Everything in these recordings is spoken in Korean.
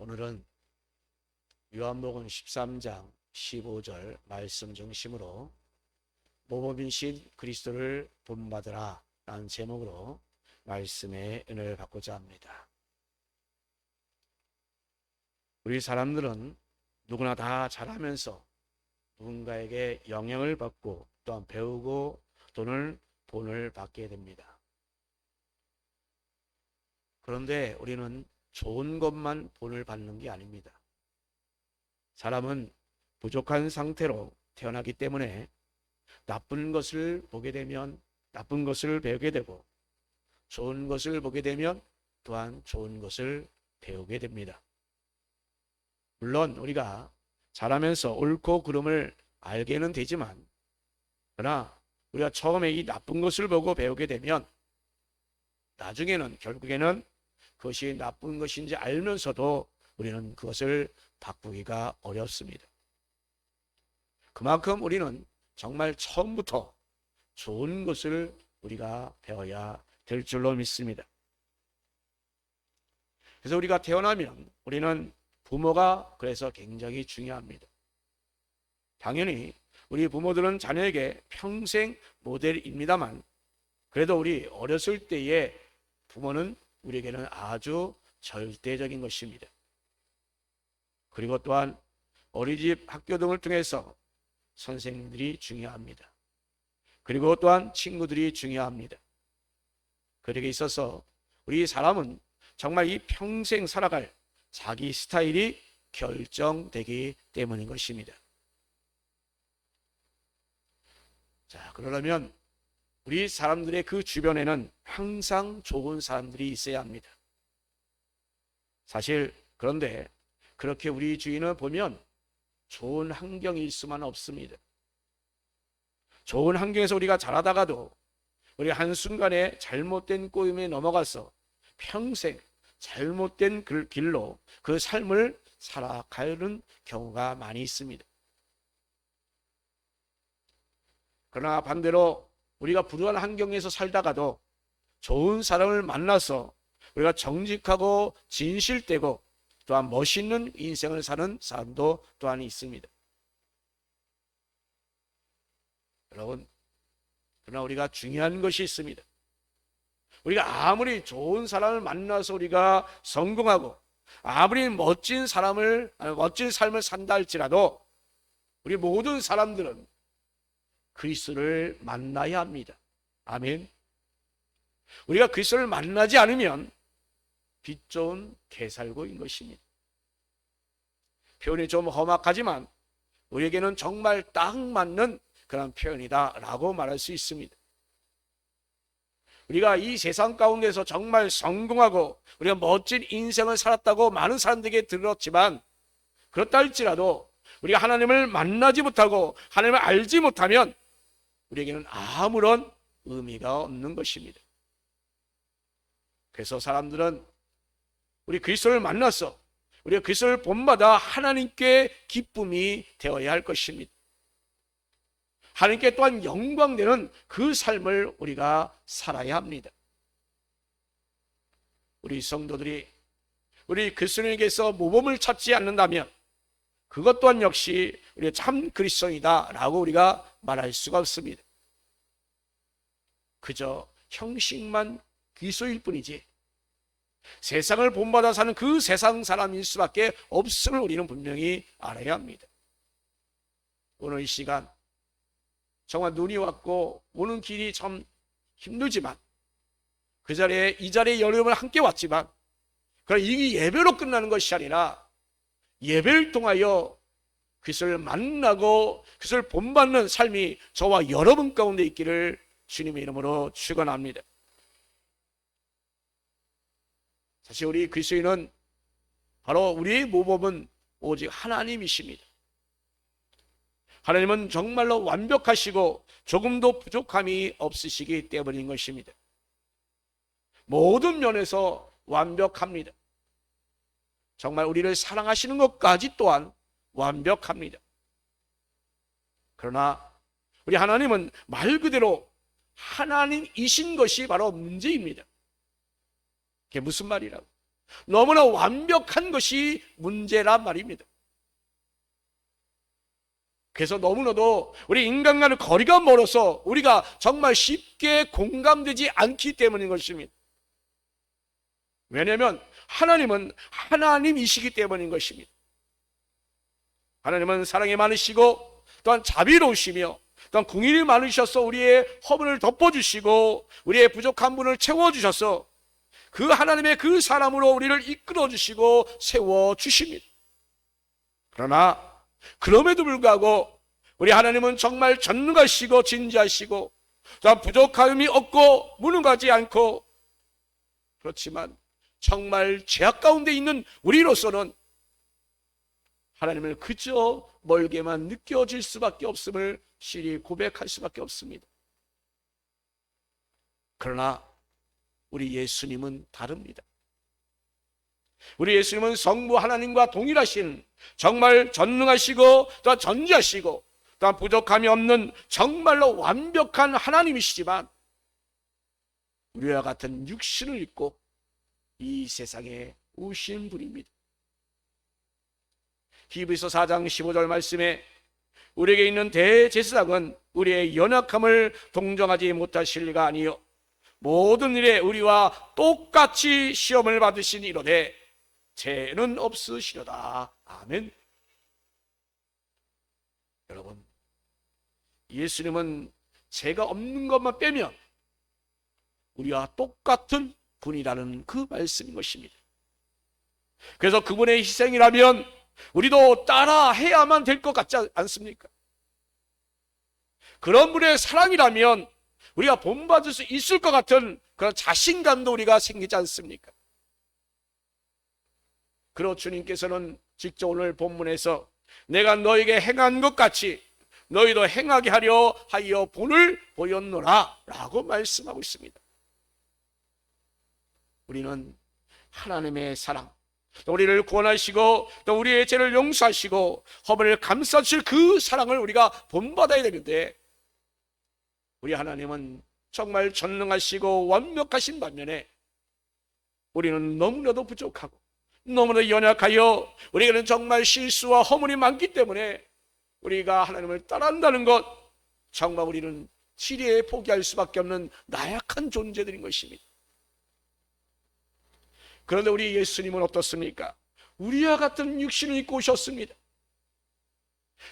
오늘은 요한복음 13장 15절 말씀 중심으로 모범이신 그리스도를 본받으라 라는 제목으로 말씀의 은혜를 받고자 합니다. 우리 사람들은 누구나 다 잘하면서 누군가에게 영향을 받고 또한 배우고 본을 받게 됩니다. 그런데 우리는 좋은 것만 본을 받는 게 아닙니다. 사람은 부족한 상태로 태어나기 때문에 나쁜 것을 보게 되면 나쁜 것을 배우게 되고 좋은 것을 보게 되면 또한 좋은 것을 배우게 됩니다. 물론 우리가 자라면서 옳고 그름을 알게는 되지만 그러나 우리가 처음에 이 나쁜 것을 보고 배우게 되면 나중에는 결국에는 그것이 나쁜 것인지 알면서도 우리는 그것을 바꾸기가 어렵습니다. 그만큼 우리는 정말 처음부터 좋은 것을 우리가 배워야 될 줄로 믿습니다. 그래서 우리가 태어나면 우리는 부모가 그래서 굉장히 중요합니다. 당연히 우리 부모들은 자녀에게 평생 모델입니다만 그래도 우리 어렸을 때의 부모는 우리에게는 아주 절대적인 것입니다. 그리고 또한 어린이집, 학교 등을 통해서 선생님들이 중요합니다. 그리고 또한 친구들이 중요합니다. 그렇게 있어서 우리 사람은 정말 이 평생 살아갈 자기 스타일이 결정되기 때문인 것입니다. 자, 그러려면 우리 사람들의 그 주변에는 항상 좋은 사람들이 있어야 합니다. 사실 그런데 그렇게 우리 주위는 보면 좋은 환경일 수만 없습니다. 좋은 환경에서 우리가 자라다가도 우리 한순간에 잘못된 꼬임에 넘어가서 평생 잘못된 길로 그 삶을 살아가는 경우가 많이 있습니다. 그러나 반대로 우리가 불우한 환경에서 살다가도 좋은 사람을 만나서 우리가 정직하고 진실되고 또한 멋있는 인생을 사는 사람도 또한 있습니다. 여러분, 그러나 우리가 중요한 것이 있습니다. 우리가 아무리 좋은 사람을 만나서 우리가 성공하고 아무리 멋진 삶을 산다 할지라도 우리 모든 사람들은 그리스도를 만나야 합니다. 아멘. 우리가 그리스도를 만나지 않으면 빛 좋은 개살구인 것입니다. 표현이 좀 험악하지만 우리에게는 정말 딱 맞는 그런 표현이다라고 말할 수 있습니다. 우리가 이 세상 가운데서 정말 성공하고 우리가 멋진 인생을 살았다고 많은 사람들에게 들었지만 그렇다 할지라도 우리가 하나님을 만나지 못하고 하나님을 알지 못하면 우리에게는 아무런 의미가 없는 것입니다. 그래서 사람들은 우리 그리스도를 만나서 우리가 그리스도를 본받아 하나님께 기쁨이 되어야 할 것입니다. 하나님께 또한 영광되는 그 삶을 우리가 살아야 합니다. 우리 성도들이 우리 그리스도인에게서 모범을 찾지 않는다면 그것 또한 역시 우리가 참 그리스도인이다 라고 우리가 말할 수가 없습니다. 그저 형식만 그리스도일 뿐이지 세상을 본받아 사는 그 세상 사람일 수밖에 없음을 우리는 분명히 알아야 합니다. 오늘 이 시간 정말 눈이 왔고 오는 길이 참 힘들지만 이 자리에 여러분 함께 왔지만 그럼 이 예배로 끝나는 것이 아니라 예배를 통하여 그리스도를 만나고 그리스도를 본받는 삶이 저와 여러분 가운데 있기를 주님의 이름으로 축원합니다. 사실 우리 그리스도인은 바로 우리의 모범은 오직 하나님이십니다. 하나님은 정말로 완벽하시고 조금도 부족함이 없으시기 때문인 것입니다. 모든 면에서 완벽합니다. 정말 우리를 사랑하시는 것까지 또한 완벽합니다. 그러나 우리 하나님은 말 그대로 하나님이신 것이 바로 문제입니다. 그게 무슨 말이라고? 너무나 완벽한 것이 문제란 말입니다. 그래서 너무나도 우리 인간과는 거리가 멀어서 우리가 정말 쉽게 공감되지 않기 때문인 것입니다. 왜냐하면 하나님은 하나님이시기 때문인 것입니다. 하나님은 사랑이 많으시고 또한 자비로우시며 또한 긍휼이 많으셔서 우리의 허물을 덮어주시고 우리의 부족한 분을 채워주셔서 그 하나님의 그 사람으로 우리를 이끌어주시고 세워주십니다. 그러나 그럼에도 불구하고 우리 하나님은 정말 전능하시고 진지하시고 또한 부족함이 없고 무능하지 않고, 그렇지만 정말 죄악 가운데 있는 우리로서는 하나님을 그저 멀게만 느껴질 수밖에 없음을 실히 고백할 수밖에 없습니다. 그러나 우리 예수님은 다릅니다. 우리 예수님은 성부 하나님과 동일하신 정말 전능하시고 또 전지하시고 또 부족함이 없는 정말로 완벽한 하나님이시지만 우리와 같은 육신을 입고 이 세상에 오신 분입니다. 히브리서 4장 15절 말씀에 우리에게 있는 대제사장은 우리의 연약함을 동정하지 못하실 리가 아니요 모든 일에 우리와 똑같이 시험을 받으신 이로되 죄는 없으시려다. 아멘. 여러분, 예수님은 죄가 없는 것만 빼면 우리와 똑같은 분이라는 그 말씀인 것입니다. 그래서 그분의 희생이라면 우리도 따라 해야만 될 것 같지 않습니까? 그런 분의 사랑이라면 우리가 본받을 수 있을 것 같은 그런 자신감도 우리가 생기지 않습니까? 그리고 주님께서는 직접 오늘 본문에서 내가 너에게 행한 것 같이 너희도 행하게 하려 하여 본을 보였노라 라고 말씀하고 있습니다. 우리는 하나님의 사랑, 또 우리를 구원하시고 또 우리의 죄를 용서하시고 허물을 감싸주실 그 사랑을 우리가 본받아야 되는데, 우리 하나님은 정말 전능하시고 완벽하신 반면에 우리는 너무나도 부족하고 너무나 연약하여 우리에게는 정말 실수와 허물이 많기 때문에 우리가 하나님을 따라한다는 것, 정말 우리는 지리에 포기할 수밖에 없는 나약한 존재들인 것입니다. 그런데 우리 예수님은 어떻습니까? 우리와 같은 육신을 입고 오셨습니다.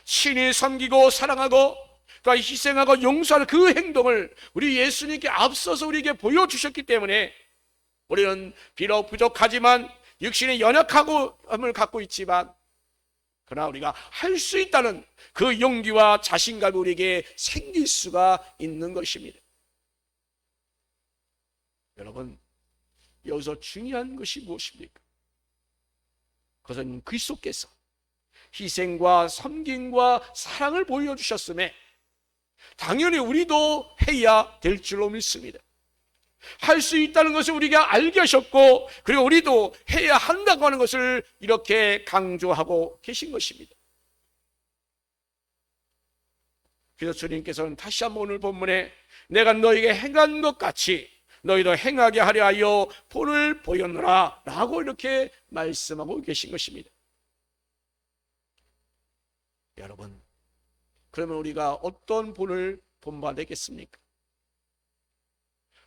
친히 섬기고 사랑하고 또 희생하고 용서하는 그 행동을 우리 예수님께 앞서서 우리에게 보여주셨기 때문에 우리는 비록 부족하지만 육신의 연약함을 갖고 있지만 그러나 우리가 할 수 있다는 그 용기와 자신감이 우리에게 생길 수가 있는 것입니다. 여러분, 여기서 중요한 것이 무엇입니까? 그것은 그리스도께서 희생과 섬김과 사랑을 보여주셨음에 당연히 우리도 해야 될 줄로 믿습니다. 할 수 있다는 것을 우리가 알게 하셨고 그리고 우리도 해야 한다고 하는 것을 이렇게 강조하고 계신 것입니다. 그래서 주님께서는 다시 한번 오늘 본문에 내가 너에게 행한 것 같이 너희도 행하게 하려 하여 본을 보였노라 라고 이렇게 말씀하고 계신 것입니다. 여러분, 그러면 우리가 어떤 본을 본받겠습니까?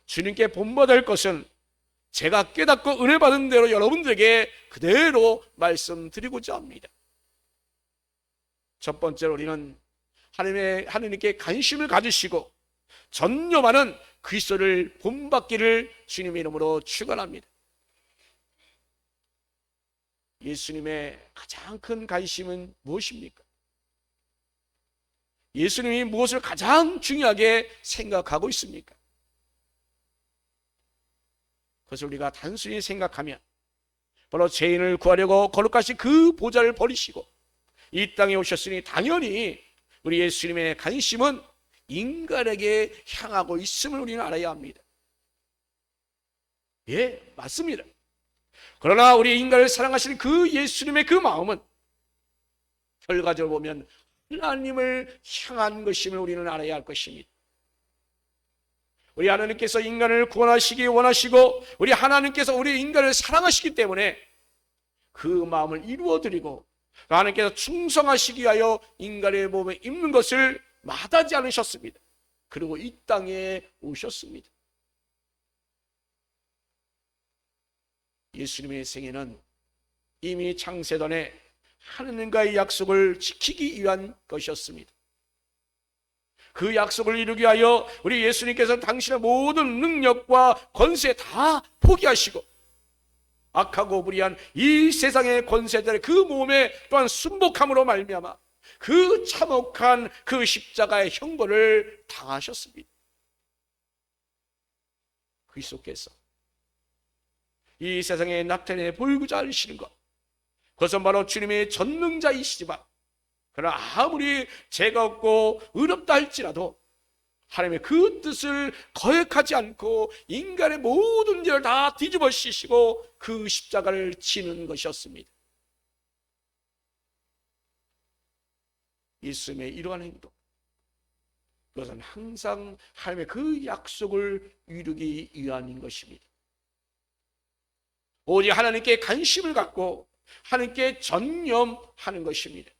주님께 본받을 것은 제가 깨닫고 은혜 받은 대로 여러분들에게 그대로 말씀드리고자 합니다. 첫 번째로 우리는 하나님께 관심을 가지시고 전념하는 그리스도를 본받기를 주님의 이름으로 축원합니다. 예수님의 가장 큰 관심은 무엇입니까? 예수님이 무엇을 가장 중요하게 생각하고 있습니까? 그것을 우리가 단순히 생각하면 바로 죄인을 구하려고 거룩하신 그 보좌를 버리시고 이 땅에 오셨으니 당연히 우리 예수님의 관심은 인간에게 향하고 있음을 우리는 알아야 합니다. 예, 맞습니다. 그러나 우리 인간을 사랑하시는 그 예수님의 그 마음은 결과적으로 보면 하나님을 향한 것임을 우리는 알아야 할 것입니다. 우리 하나님께서 인간을 구원하시기 원하시고 우리 하나님께서 우리 인간을 사랑하시기 때문에 그 마음을 이루어드리고 하나님께서 충성하시기 위하여 인간의 몸에 입는 것을 마다하지 않으셨습니다. 그리고 이 땅에 오셨습니다. 예수님의 생애는 이미 창세전에 하느님과의 약속을 지키기 위한 것이었습니다. 그 약속을 이루기 위하여 우리 예수님께서는 당신의 모든 능력과 권세 다 포기하시고 악하고 불의한 이 세상의 권세들의 그 몸에 또한 순복함으로 말미암아 그 참혹한 그 십자가의 형벌을 당하셨습니다. 그리스도께서 이 세상에 나타내 보이고자 하시는 것, 그것은 바로 주님의 전능자이시지만 그러나 아무리 죄가 없고 의롭다 할지라도 하나님의 그 뜻을 거역하지 않고 인간의 모든 일을 다 뒤집어 씌시고 그 십자가를 지는 것이었습니다. 예수님의 이러한 행동, 그것은 항상 하나님의 그 약속을 이루기 위함인 것입니다. 오직 하나님께 관심을 갖고 하나님께 전념하는 것입니다.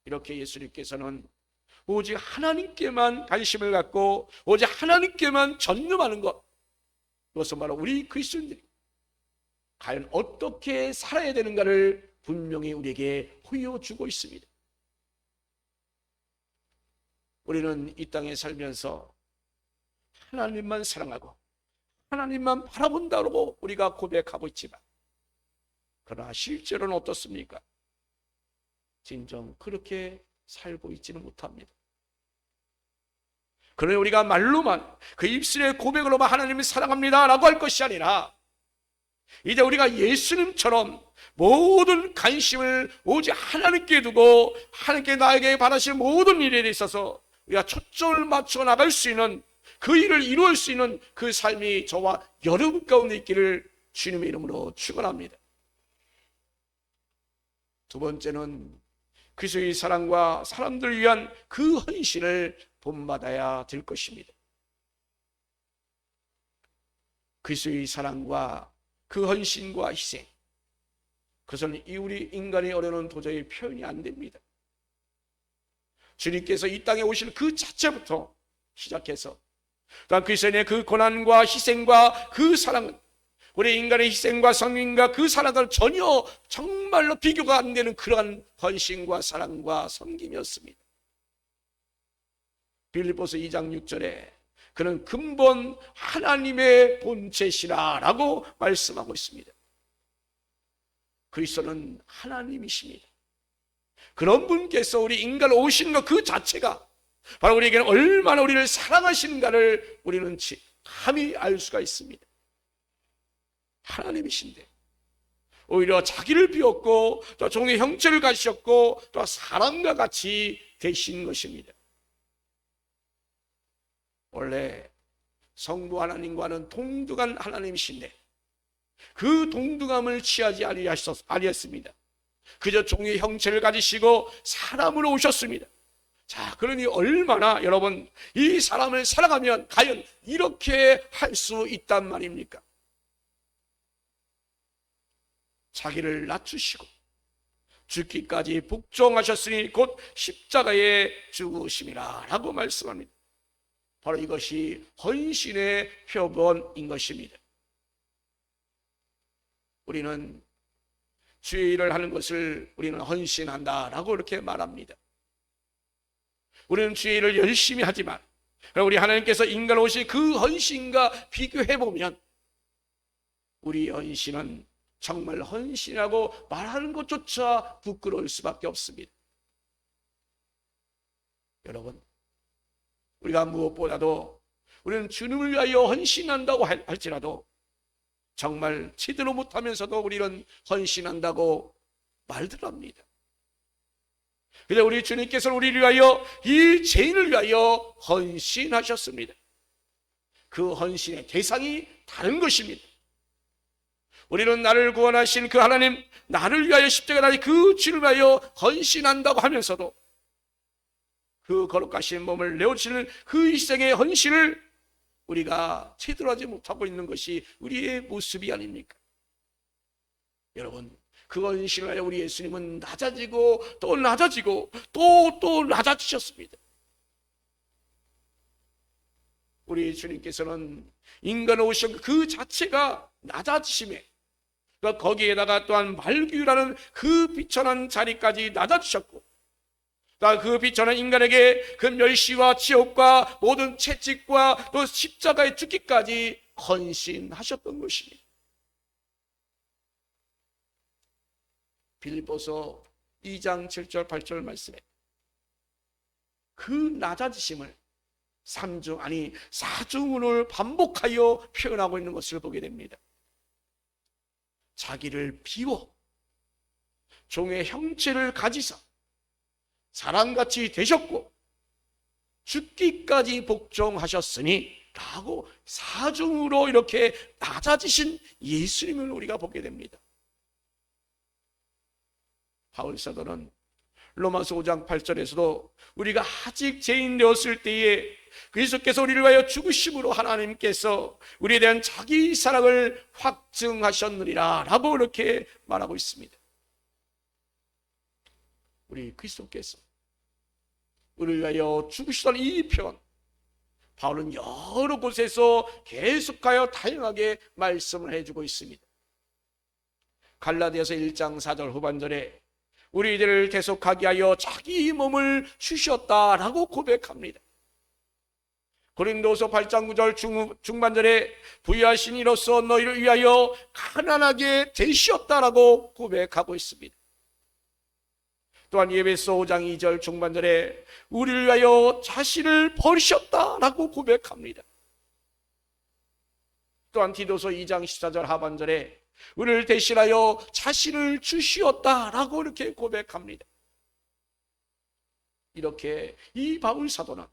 이렇게 예수님께서는 오직 하나님께만 관심을 갖고 오직 하나님께만 전념하는 것, 그것은 바로 우리 그리스도인들이 과연 어떻게 살아야 되는가를 분명히 우리에게 보여주고 있습니다. 우리는 이 땅에 살면서 하나님만 사랑하고 하나님만 바라본다고 우리가 고백하고 있지만 그러나 실제로는 어떻습니까? 진정 그렇게 살고 있지는 못합니다. 그러나 우리가 말로만 그 입술의 고백으로만 하나님을 사랑합니다 라고 할 것이 아니라 이제 우리가 예수님처럼 모든 관심을 오직 하나님께 두고 하나님께 나에게 바라시는 모든 일에 있어서 우리가 초점을 맞춰 나갈 수 있는 그 일을 이루을 수 있는 그 삶이 저와 여러분 가운데 있기를 주님의 이름으로 축원합니다. 두 번째는 그리스도의 사랑과 사람들을 위한 그 헌신을 본받아야 될 것입니다. 그리스도의 사랑과 그 헌신과 희생, 그것은 우리 인간의 어려는 도저히 표현이 안 됩니다. 주님께서 이 땅에 오실 그 자체부터 시작해서 또한 그리스도의 그 고난과 희생과 그 사랑은 우리 인간의 희생과 성인과 그 사랑과는 전혀 정말로 비교가 안 되는 그러한 헌신과 사랑과 섬김이었습니다. 빌립보서 2장 6절에 그는 근본 하나님의 본체시라 라고 말씀하고 있습니다. 그리스도는 하나님이십니다. 그런 분께서 우리 인간을 오신 것 그 자체가 바로 우리에게는 얼마나 우리를 사랑하시는가를 우리는 감히 알 수가 있습니다. 하나님이신데 오히려 자기를 비웠고 또 종의 형체를 가지셨고 또 사람과 같이 되신 것입니다. 원래 성부 하나님과는 동등한 하나님이신데 그 동등함을 취하지 아니했습니다. 그저 종의 형체를 가지시고 사람으로 오셨습니다. 자, 그러니 얼마나 여러분 이 사람을 사랑하면 과연 이렇게 할 수 있단 말입니까? 자기를 낮추시고 죽기까지 복종하셨으니 곧 십자가에 죽으심이라 라고 말씀합니다. 바로 이것이 헌신의 표본인 것입니다. 우리는 주의 일을 하는 것을 우리는 헌신한다라고 이렇게 말합니다. 우리는 주의 일을 열심히 하지만 우리 하나님께서 인간 오신 그 헌신과 비교해보면 우리 헌신은 정말 헌신이라고 말하는 것조차 부끄러울 수밖에 없습니다. 여러분, 우리가 무엇보다도 우리는 주님을 위하여 헌신한다고 할지라도 정말 제대로 못하면서도 우리는 헌신한다고 말들 합니다. 그런데 우리 주님께서는 우리를 위하여 이 죄인을 위하여 헌신하셨습니다. 그 헌신의 대상이 다른 것입니다. 우리는 나를 구원하신 그 하나님, 나를 위하여 십자가에 달린 그 주를 위하여 헌신한다고 하면서도 그 거룩하신 몸을 내어주시는 그 희생의 헌신을 우리가 제대로 하지 못하고 있는 것이 우리의 모습이 아닙니까? 여러분, 그 헌신을 하여 우리 예수님은 낮아지고 또 낮아지고 또 낮아지셨습니다. 우리 주님께서는 인간으로 오신 그 자체가 낮아지심에, 그러니까 거기에다가 또한 말귀라는 그 비천한 자리까지 낮아지셨고, 그 비천한 인간에게 그 멸시와 지옥과 모든 채찍과 또 십자가의 죽기까지 헌신하셨던 것입니다. 빌립보서 2장 7절 8절 말씀에 그 낮아지심을 4중을 반복하여 표현하고 있는 것을 보게 됩니다. 자기를 비워 종의 형체를 가지사 사람같이 되셨고 죽기까지 복종하셨으니 라고 4중으로 이렇게 낮아지신 예수님을 우리가 보게 됩니다. 바울 사도는 로마서 5장 8절에서도 우리가 아직 죄인 되었을 때에 그리스도께서 우리를 위하여 죽으심으로 하나님께서 우리에 대한 자기 사랑을 확증하셨느니라 라고 이렇게 말하고 있습니다. 우리 그리스도께서 우리를 위하여 죽으시다는 이 표현, 바울은 여러 곳에서 계속하여 다양하게 말씀을 해주고 있습니다. 갈라디아서 1장 4절 후반절에 우리들을 대속하게 하여 자기 몸을 주셨다라고 고백합니다. 고린도서 8장 9절 중반절에 부유하신 이로써 너희를 위하여 가난하게 되셨다라고 고백하고 있습니다. 또한 에베소 5장 2절 중반절에 우리를 위하여 자신을 버리셨다라고 고백합니다. 또한 디도서 2장 14절 하반절에 우리를 대신하여 자신을 주시었다라고 이렇게 고백합니다. 이렇게 이 바울 사도는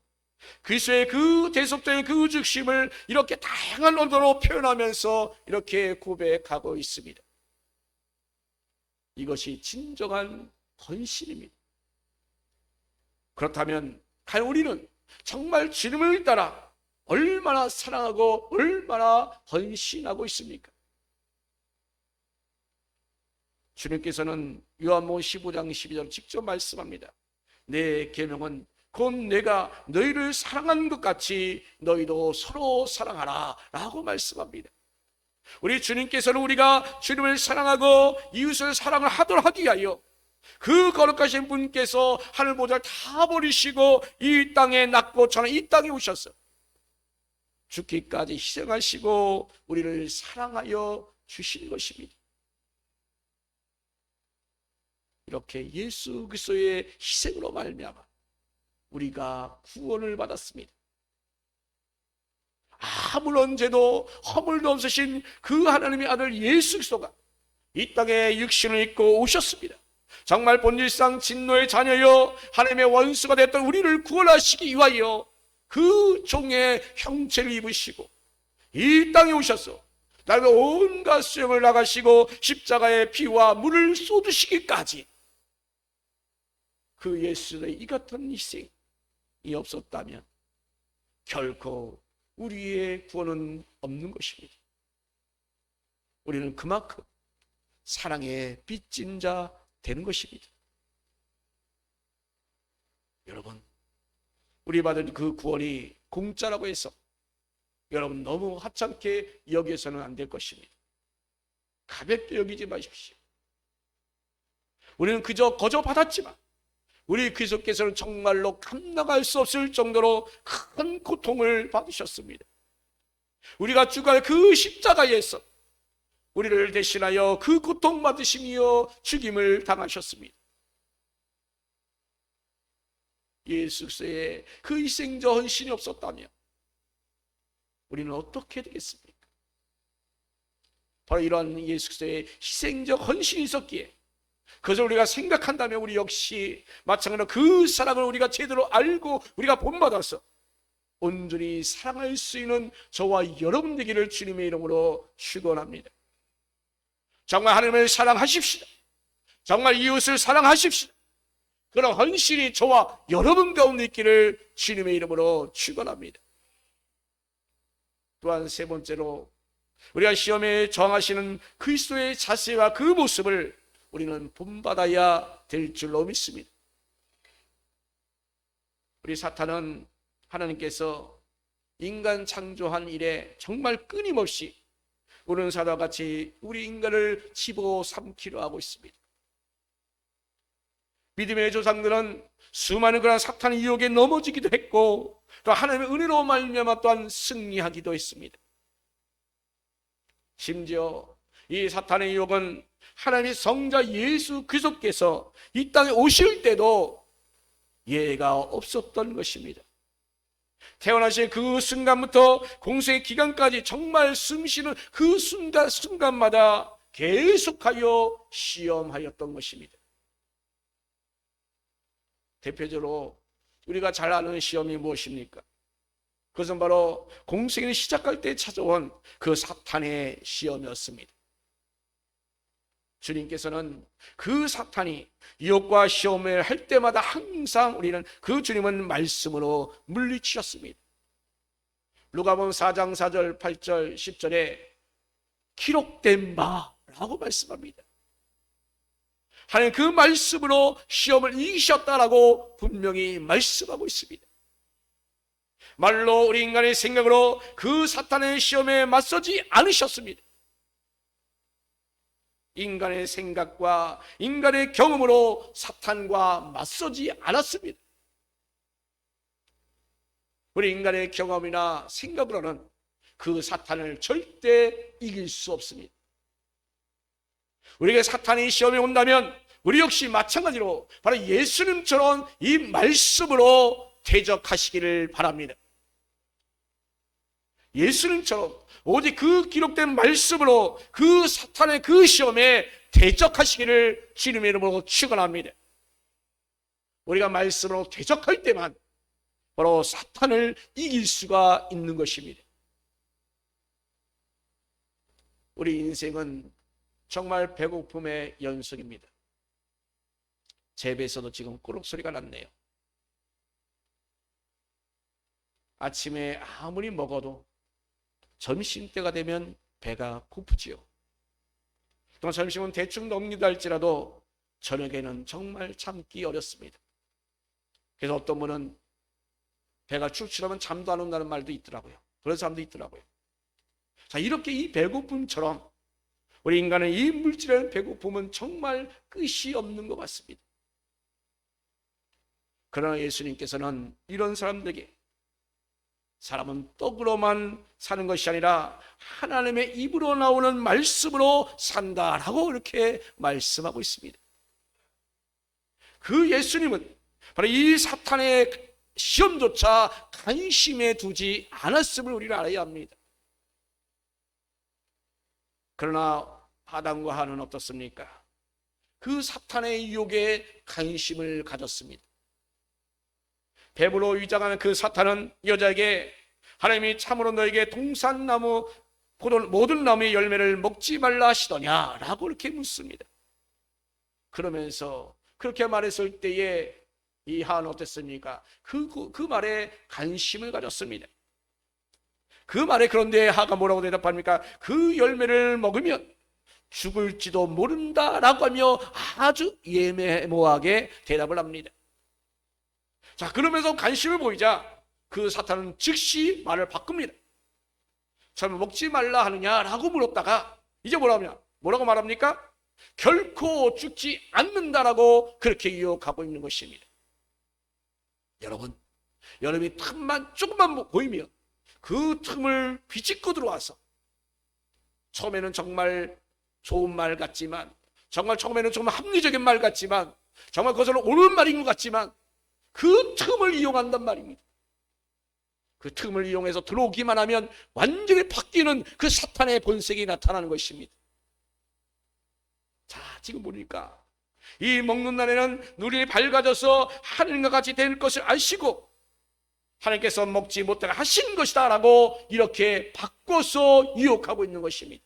그리스도의 그 대속된 그 죽심을 이렇게 다양한 언어로 표현하면서 이렇게 고백하고 있습니다. 이것이 진정한 헌신입니다. 그렇다면 과연 우리는 정말 주님을 따라 얼마나 사랑하고 얼마나 헌신하고 있습니까? 주님께서는 요한복음 15장 12절 직접 말씀합니다. 내 계명은 곧 내가 너희를 사랑한 것 같이 너희도 서로 사랑하라 라고 말씀합니다. 우리 주님께서는 우리가 주님을 사랑하고 이웃을 사랑을 하도록 하기 위하여 그 거룩하신 분께서 하늘 보좌를 다 버리시고 이 땅에 낳고 저는 이 땅에 오셔서 죽기까지 희생하시고 우리를 사랑하여 주신 것입니다. 이렇게 예수 그리스도의 희생으로 말미암아 우리가 구원을 받았습니다. 아무런 죄도 허물도 없으신 그 하나님의 아들 예수 그리스도가 이 땅에 육신을 입고 오셨습니다. 정말 본질상 진노의 자녀여 하나님의 원수가 됐던 우리를 구원하시기 위하여 그 종의 형체를 입으시고 이 땅에 오셔서 나의 온갖 수행을 나가시고 십자가의 피와 물을 쏟으시기까지 그 예수의 이 같은 희생이 없었다면 결코 우리의 구원은 없는 것입니다. 우리는 그만큼 사랑의 빚진 자 되는 것입니다. 여러분, 우리 받은 그 구원이 공짜라고 해서 여러분 너무 하찮게 여기서는 안 될 것입니다. 가볍게 여기지 마십시오. 우리는 그저 거저 받았지만 우리 그리스도께서는 정말로 감당할 수 없을 정도로 큰 고통을 받으셨습니다. 우리가 죽을 그 십자가에서 우리를 대신하여 그 고통 받으시며 죽임을 당하셨습니다. 예수 그리스도의 그 희생자 헌신이 없었다면 우리는 어떻게 되겠습니까? 바로 이러한 예수 그리스도의 희생적 헌신이 있었기에 그것을 우리가 생각한다면 우리 역시 마찬가지로 그 사랑을 우리가 제대로 알고 우리가 본받아서 온전히 사랑할 수 있는 저와 여러분 되기를 주님의 이름으로 축원합니다. 정말 하나님을 사랑하십시다. 정말 이웃을 사랑하십시다. 그런 헌신이 저와 여러분 가운데 있기를 주님의 이름으로 축원합니다. 또한 세 번째로, 우리가 시험에 저항하시는 그리스도의 자세와 그 모습을 우리는 본받아야 될 줄로 믿습니다. 우리 사탄은 하나님께서 인간 창조한 이래 정말 끊임없이 우는사자와 같이 우리 인간을 집어삼키려 하고 있습니다. 믿음의 조상들은 수많은 그런 사탄의 유혹에 넘어지기도 했고, 또 하나님의 은혜로 말미암아 또한 승리하기도 했습니다. 심지어 이 사탄의 유혹은 하나님의 성자 예수 그리스도께서 이 땅에 오실 때도 예외가 없었던 것입니다. 태어나신 그 순간부터 공생의 기간까지 정말 숨쉬는 그 순간마다 계속하여 시험하였던 것입니다. 대표적으로 우리가 잘 아는 시험이 무엇입니까? 그것은 바로 공생을 시작할 때 찾아온 그 사탄의 시험이었습니다. 주님께서는 그 사탄이 유혹과 시험을 할 때마다 항상 우리는 그 주님은 말씀으로 물리치셨습니다. 누가복음 4장 4절 8절 10절에 기록된 바라고 말씀합니다. 하나님 그 말씀으로 시험을 이기셨다라고 분명히 말씀하고 있습니다. 말로 우리 인간의 생각으로 그 사탄의 시험에 맞서지 않으셨습니다. 인간의 생각과 인간의 경험으로 사탄과 맞서지 않았습니다. 우리 인간의 경험이나 생각으로는 그 사탄을 절대 이길 수 없습니다. 우리에게 사탄이 시험에 온다면 우리 역시 마찬가지로 바로 예수님처럼 이 말씀으로 대적하시기를 바랍니다. 예수님처럼 오직 그 기록된 말씀으로 그 사탄의 그 시험에 대적하시기를 주님의 이름으로 축원합니다. 우리가 말씀으로 대적할 때만 바로 사탄을 이길 수가 있는 것입니다. 우리 인생은 정말 배고픔의 연속입니다. 제 배에서도 지금 꾸룩 소리가 났네요. 아침에 아무리 먹어도 점심때가 되면 배가 고프지요. 또 점심은 대충 넘기다 할지라도 저녁에는 정말 참기 어렵습니다. 그래서 어떤 분은 배가 출출하면 잠도 안 온다는 말도 있더라고요. 그런 사람도 있더라고요. 자, 이렇게 이 배고픔처럼 우리 인간의 이 물질의 배고픔은 정말 끝이 없는 것 같습니다. 그러나 예수님께서는 이런 사람들에게 사람은 떡으로만 사는 것이 아니라 하나님의 입으로 나오는 말씀으로 산다라고 이렇게 말씀하고 있습니다. 그 예수님은 바로 이 사탄의 시험조차 관심에 두지 않았음을 우리는 알아야 합니다. 그러나 아담과 하와는 어떻습니까? 그 사탄의 유혹에 관심을 가졌습니다. 뱀으로 위장하는 그 사탄은 여자에게 하나님이 참으로 너에게 동산나무 모든 나무의 열매를 먹지 말라 하시더냐 라고 이렇게 묻습니다. 그러면서 그렇게 말했을 때에 이 하와는 어땠습니까? 그 말에 관심을 가졌습니다. 그 말에 그런데 하와가 뭐라고 대답합니까? 그 열매를 먹으면 죽을지도 모른다라고 하며 아주 예매모호하게 대답을 합니다. 자, 그러면서 관심을 보이자 그 사탄은 즉시 말을 바꿉니다. 처음에 먹지 말라 하느냐라고 물었다가 이제 뭐라고 말합니까? 결코 죽지 않는다라고 그렇게 유혹하고 있는 것입니다. 여러분이 틈만 조금만 보이면 그 틈을 비집고 들어와서 처음에는 정말 좋은 말 같지만, 정말 처음에는 정말 합리적인 말 같지만, 정말 그것은 옳은 말인 것 같지만 그 틈을 이용한단 말입니다. 그 틈을 이용해서 들어오기만 하면 완전히 바뀌는 그 사탄의 본색이 나타나는 것입니다. 자, 지금 보니까 이 먹는 날에는 눈이 밝아져서 하늘과 같이 될 것을 아시고 하나님께서 먹지 못하게 하신 것이다 라고 이렇게 바꿔서 유혹하고 있는 것입니다.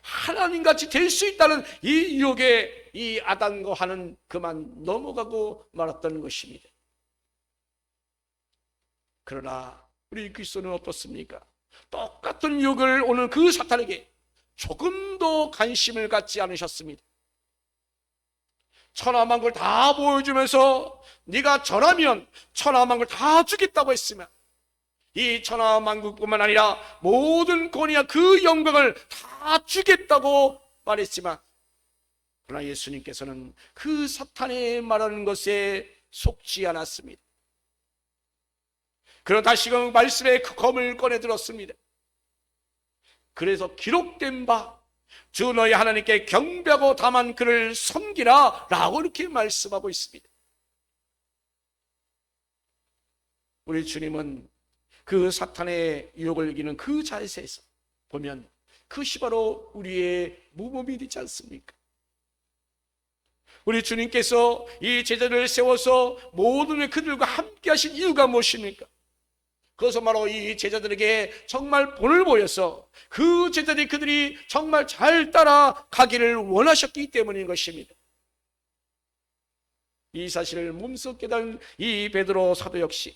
하나님같이 될 수 있다는 이 유혹에 이 아담과 하는 그만 넘어가고 말았던 것입니다. 그러나 우리 그리스도는 어떻습니까? 똑같은 유혹을 오늘 그 사탄에게 조금도 관심을 갖지 않으셨습니다. 천하만국을 다 보여주면서 네가 전하면 천하만국을 다 주겠다고 했으면 이 천하만국뿐만 아니라 모든 권위와 그 영광을 다 주겠다고 말했지만, 그러나 예수님께서는 그 사탄의 말하는 것에 속지 않았습니다. 그러나 다시금 말씀의 그 검을 꺼내 들었습니다. 그래서 기록된 바 주 너희 하나님께 경배하고 다만 그를 섬기라 라고 이렇게 말씀하고 있습니다. 우리 주님은 그 사탄의 유혹을 이기는 그 자세에서 보면 그것이 바로 우리의 모범이 되지 않습니까? 우리 주님께서 이 제자들을 세워서 모든 그들과 함께 하신 이유가 무엇입니까? 그것은 바로 이 제자들에게 정말 본을 보여서 그 제자들이 그들이 정말 잘 따라가기를 원하셨기 때문인 것입니다. 이 사실을 몸소 깨달은 이 베드로 사도 역시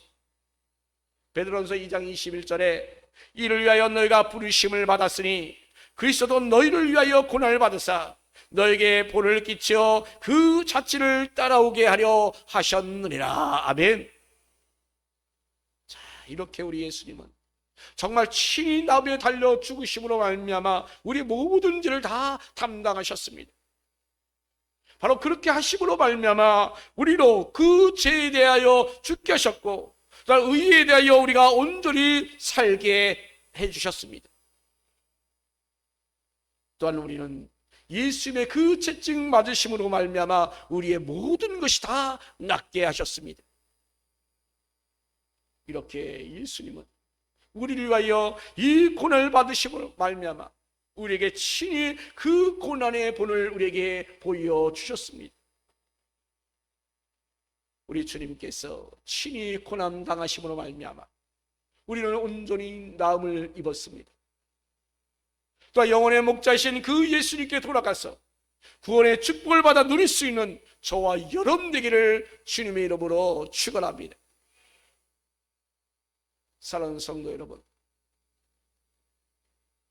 베드로전서 2장 21절에 이를 위하여 너희가 부르심을 받았으니 그리스도도 너희를 위하여 고난을 받으사 너에게 본을 끼쳐 그 자취를 따라오게 하려 하셨느니라. 아멘. 이렇게 우리 예수님은 정말 친히 나무에 달려 죽으심으로 말미암아 우리 모든 죄를 다 담당하셨습니다. 바로 그렇게 하심으로 말미암아 우리로 그 죄에 대하여 죽게 하셨고 의에 대하여 우리가 온전히 살게 해주셨습니다. 또한 우리는 예수님의 그 채찍 맞으심으로 말미암아 우리의 모든 것이 다 낫게 하셨습니다. 이렇게 예수님은 우리를 위하여 이 고난을 받으심으로 말미암아 우리에게 친히 그 고난의 본을 우리에게 보여주셨습니다. 우리 주님께서 친히 고난 당하심으로 말미암아 우리는 온전히 나음을 입었습니다. 또 영혼의 목자이신 그 예수님께 돌아가서 구원의 축복을 받아 누릴 수 있는 저와 여러분 되기를 주님의 이름으로 축원합니다. 사랑하는 성도 여러분,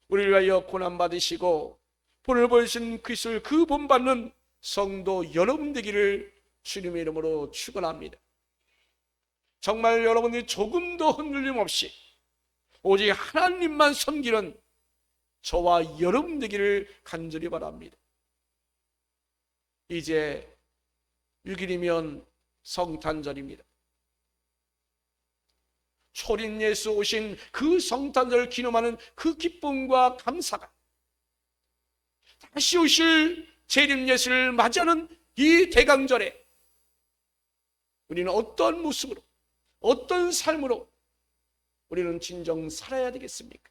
우리를 위하여 고난받으시고 본을 보여주신 그리스도를 그 본받는 성도 여러분 되기를 주님의 이름으로 축원합니다. 정말 여러분이 조금도 흔들림 없이 오직 하나님만 섬기는 저와 여러분 되기를 간절히 바랍니다. 이제 6일이면 성탄절입니다. 초린 예수 오신 그 성탄절을 기념하는 그 기쁨과 감사가 다시 오실 재림 예수를 맞이하는 이 대강절에 우리는 어떤 모습으로 어떤 삶으로 우리는 진정 살아야 되겠습니까?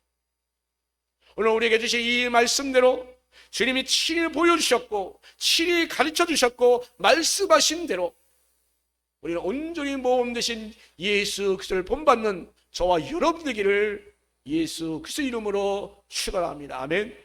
오늘 우리에게 주신 이 말씀대로 주님이 친히 보여주셨고 친히 가르쳐 주셨고 말씀하신 대로 우리는 온전히 모범 되신 예수 그리스도를 본받는 저와 여러분 되기를 예수 그리스도 이름으로 축원합니다. 아멘.